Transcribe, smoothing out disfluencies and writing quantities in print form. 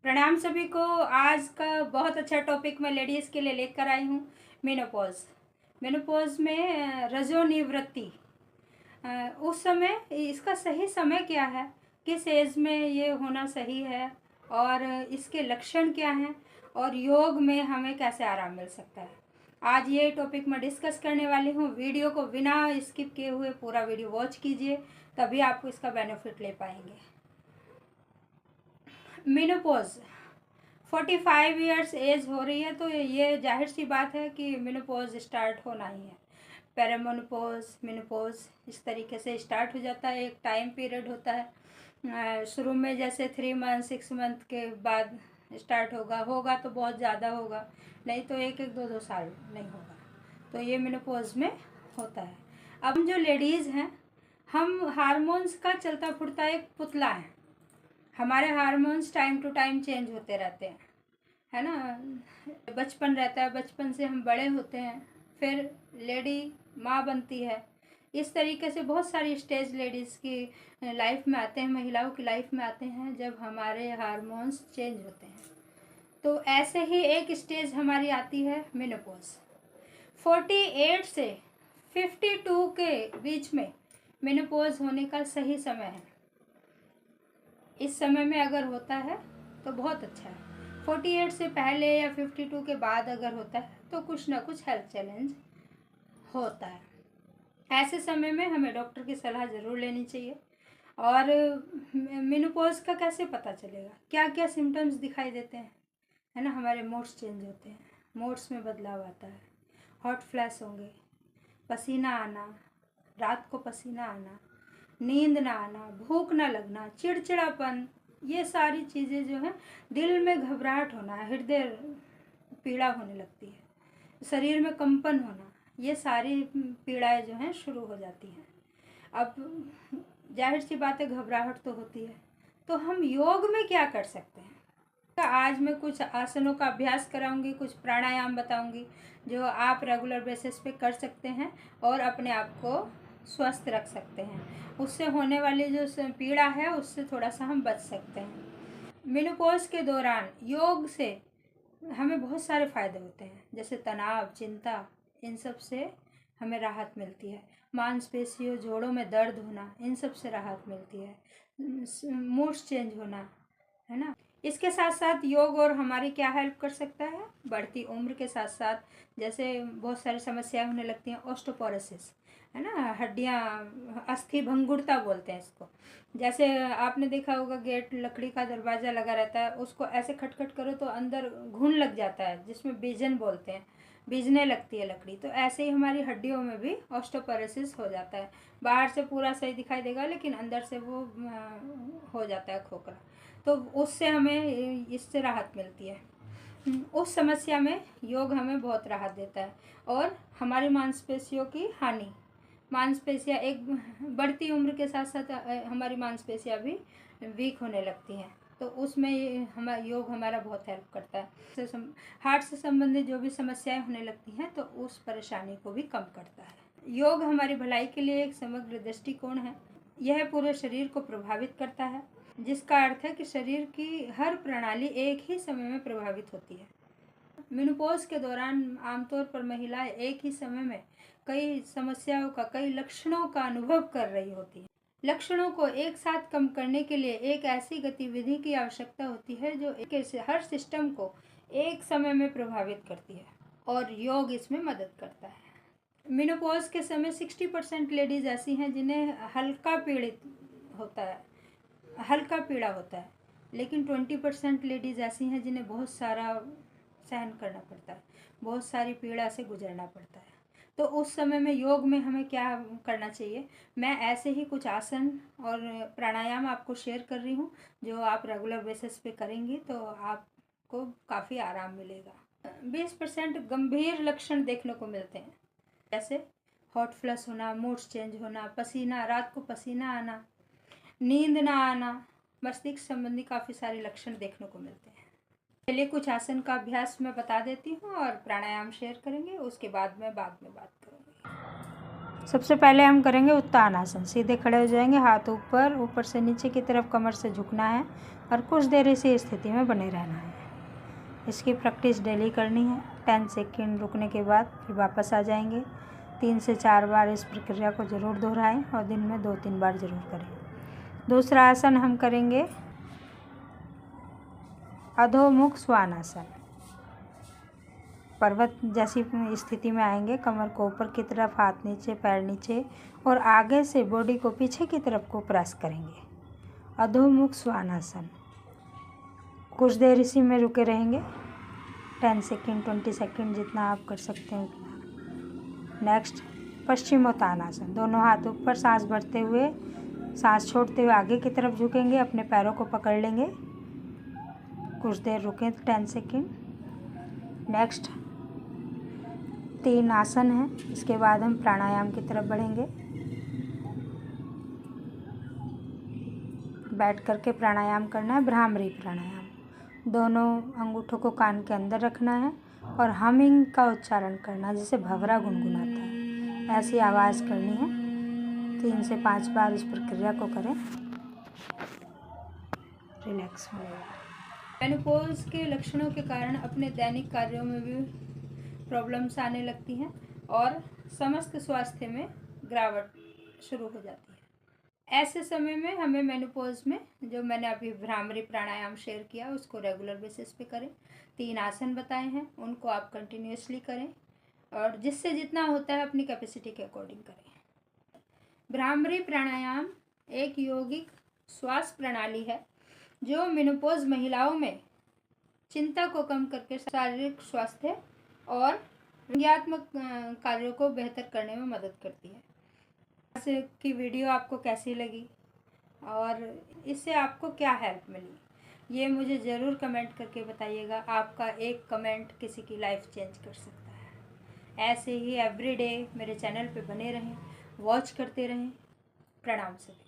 प्रणाम सभी को। आज का बहुत अच्छा टॉपिक मैं लेडीज़ के लिए लेकर आई हूँ। मेनोपॉज। मेनोपॉज में रजोनिवृत्ति। उस समय इसका सही समय क्या है, किस एज में ये होना सही है, और इसके लक्षण क्या हैं, और योग में हमें कैसे आराम मिल सकता है, आज ये टॉपिक मैं डिस्कस करने वाली हूँ। वीडियो को बिना स्किप किए हुए पूरा वीडियो वॉच कीजिए, तभी आप इसका बेनिफिट ले पाएंगे। मेनोपॉज 45 ईयर्स एज हो रही है तो ये जाहिर सी बात है कि मेनोपॉज स्टार्ट होना ही है। पेरामेनोपॉज, मेनोपॉज इस तरीके से स्टार्ट हो जाता है। एक टाइम पीरियड होता है। शुरू में जैसे 3 मंथ 6 मंथ के बाद स्टार्ट होगा तो बहुत ज़्यादा होगा, नहीं तो एक एक दो दो साल नहीं होगा। तो ये मेनोपॉज में होता है। अब हम जो लेडीज़ हैं, हम हार्मोन्स का चलता फुरता एक पुतला है। हमारे hormones time to time change होते रहते हैं, है ना। बचपन रहता है, बचपन से हम बड़े होते हैं, फिर लेडी माँ बनती है। इस तरीके से बहुत सारी स्टेज लेडीज़ की लाइफ में आते हैं, महिलाओं की लाइफ में आते हैं, जब हमारे हार्मोन्स चेंज होते हैं। तो ऐसे ही एक स्टेज हमारी आती है मेनोपॉज। 48 से 52 के बीच में मेनोपॉज होने का सही समय है। इस समय में अगर होता है तो बहुत अच्छा है। 48 से पहले या 52 के बाद अगर होता है तो कुछ ना कुछ हेल्थ चैलेंज होता है। ऐसे समय में हमें डॉक्टर की सलाह ज़रूर लेनी चाहिए। और मेनोपॉज का कैसे पता चलेगा, क्या क्या सिम्टम्स दिखाई देते हैं, है ना। हमारे मूड्स चेंज होते हैं, मूड्स में बदलाव आता है, हॉट फ्लैश होंगे, पसीना आना, रात को पसीना आना, नींद ना आना, भूख ना लगना, चिड़चिड़ापन, ये सारी चीज़ें जो हैं, दिल में घबराहट होना, हृदय पीड़ा होने लगती है, शरीर में कंपन होना, ये सारी पीड़ाएं जो हैं शुरू हो जाती हैं। अब जाहिर सी बात है, घबराहट तो होती है। तो हम योग में क्या कर सकते हैं? आज मैं कुछ आसनों का अभ्यास कराऊंगी, कुछ प्राणायाम बताऊंगी जो आप रेगुलर बेसिस पे कर सकते हैं और अपने आप को स्वस्थ रख सकते हैं। उससे होने वाली जो पीड़ा है उससे थोड़ा सा हम बच सकते हैं। मेनोपॉज के दौरान योग से हमें बहुत सारे फ़ायदे होते हैं, जैसे तनाव, चिंता, इन सब से हमें राहत मिलती है। मांसपेशियों, जोड़ों में दर्द होना, इन सब से राहत मिलती है। मूड्स चेंज होना, है ना। इसके साथ साथ योग और हमारी क्या हेल्प कर सकता है, बढ़ती उम्र के साथ साथ जैसे बहुत सारी समस्याएं होने लगती हैं, ऑस्टोपोरोसिस, है ना, हड्डियां, अस्थि भंगुरता बोलते हैं इसको। जैसे आपने देखा होगा, गेट लकड़ी का दरवाज़ा लगा रहता है, उसको ऐसे खटखट करो तो अंदर घुन लग जाता है, जिसमें बीजन बोलते हैं, बीजने लगती है लकड़ी। तो ऐसे ही हमारी हड्डियों में भी ऑस्टोपोरोसिस हो जाता है। बाहर से पूरा सही दिखाई देगा, लेकिन अंदर से वो हो जाता है खोखला। तो उससे हमें इससे राहत मिलती है। उस समस्या में योग हमें बहुत राहत देता है। और हमारी मांसपेशियों की हानि, मांसपेशियाँ एक बढ़ती उम्र के साथ साथ हमारी मांसपेशियाँ भी वीक होने लगती हैं, तो उसमें योग हमारा बहुत हेल्प करता है। हार्ट से संबंधित जो भी समस्याएं होने लगती हैं तो उस परेशानी को भी कम करता है। योग हमारी भलाई के लिए एक समग्र दृष्टिकोण है। यह पूरे शरीर को प्रभावित करता है, जिसका अर्थ है कि शरीर की हर प्रणाली एक ही समय में प्रभावित होती है। मेनोपॉज के दौरान आमतौर पर महिलाएं एक ही समय में कई समस्याओं का, कई लक्षणों का अनुभव कर रही होती है। लक्षणों को एक साथ कम करने के लिए एक ऐसी गतिविधि की आवश्यकता होती है जो हर सिस्टम को एक समय में प्रभावित करती है, और योग इसमें मदद करता है। मेनोपॉज के समय 60% लेडीज ऐसी हैं जिन्हें हल्का पीड़ित होता है, हल्का पीड़ा होता है, लेकिन 20% लेडीज़ ऐसी हैं जिन्हें बहुत सारा सहन करना पड़ता है, बहुत सारी पीड़ा से गुजरना पड़ता है। तो उस समय में योग में हमें क्या करना चाहिए, मैं ऐसे ही कुछ आसन और प्राणायाम आपको शेयर कर रही हूँ, जो आप रेगुलर बेसिस पे करेंगी तो आपको काफ़ी आराम मिलेगा। 20% गंभीर लक्षण देखने को मिलते हैं, जैसे हॉट फ्लश होना, मूड्स चेंज होना, पसीना, रात को पसीना आना, नींद ना आना, मस्तिष्क संबंधी काफ़ी सारे लक्षण देखने को मिलते हैं। चलिए कुछ आसन का अभ्यास मैं बता देती हूँ और प्राणायाम शेयर करेंगे, उसके बाद मैं बाद में बात करूँगी। सबसे पहले हम करेंगे उत्तान आसन। सीधे खड़े हो जाएंगे, हाथ ऊपर, ऊपर से नीचे की तरफ कमर से झुकना है और कुछ देर इसी स्थिति में बने रहना है। इसकी प्रैक्टिस डेली करनी है। 10 सेकंड रुकने के बाद फिर वापस आ जाएंगे। 3 से 4 बार इस प्रक्रिया को ज़रूर दोहराएं और दिन में 2-3 बार ज़रूर करें। दूसरा आसन हम करेंगे अधोमुख श्वान आसन। पर्वत जैसी स्थिति में आएंगे, कमर को ऊपर की तरफ, हाथ नीचे, पैर नीचे और आगे से बॉडी को पीछे की तरफ को प्रेस करेंगे। अधोमुख श्वान आसन। कुछ देर इसी में रुके रहेंगे, 10 सेकंड 20 सेकंड जितना आप कर सकते हैं उतना। नेक्स्ट पश्चिमोत्तानासन। दोनों हाथ ऊपर, सांस भरते हुए, सांस छोड़ते हुए आगे की तरफ झुकेंगे, अपने पैरों को पकड़ लेंगे। कुछ देर रुकें, 10 सेकंड। नेक्स्ट 3 आसन हैं। इसके बाद हम प्राणायाम की तरफ बढ़ेंगे। बैठ करके प्राणायाम करना है, भ्रामरी प्राणायाम। दोनों अंगूठों को कान के अंदर रखना है और हमिंग का उच्चारण करना है, जैसे भंवरा गुनगुनाता है, ऐसी आवाज़ करनी है। 3 से 5 बार इस प्रक्रिया को करें, रिलैक्स मिलेगा। मेनोपॉज के लक्षणों के कारण अपने दैनिक कार्यों में भी प्रॉब्लम्स आने लगती हैं और समस्त स्वास्थ्य में गिरावट शुरू हो जाती है। ऐसे समय में हमें मेनोपॉज में जो मैंने अभी भ्रामरी प्राणायाम शेयर किया उसको रेगुलर बेसिस पे करें। 3 आसन बताए हैं, उनको आप कंटिन्यूसली करें और जिससे जितना होता है अपनी कैपेसिटी के अकॉर्डिंग करें। भ्रामरी प्राणायाम एक यौगिक श्वास प्रणाली है जो मेनोपॉज महिलाओं में चिंता को कम करके शारीरिक स्वास्थ्य और व्यंग्यात्मक कार्यों को बेहतर करने में मदद करती है। आज की वीडियो आपको कैसी लगी और इससे आपको क्या हेल्प मिली, ये मुझे ज़रूर कमेंट करके बताइएगा। आपका एक कमेंट किसी की लाइफ चेंज कर सकता है। ऐसे ही एवरीडे मेरे चैनल पे बने रहें, वॉच करते रहें। प्रणाम सभी।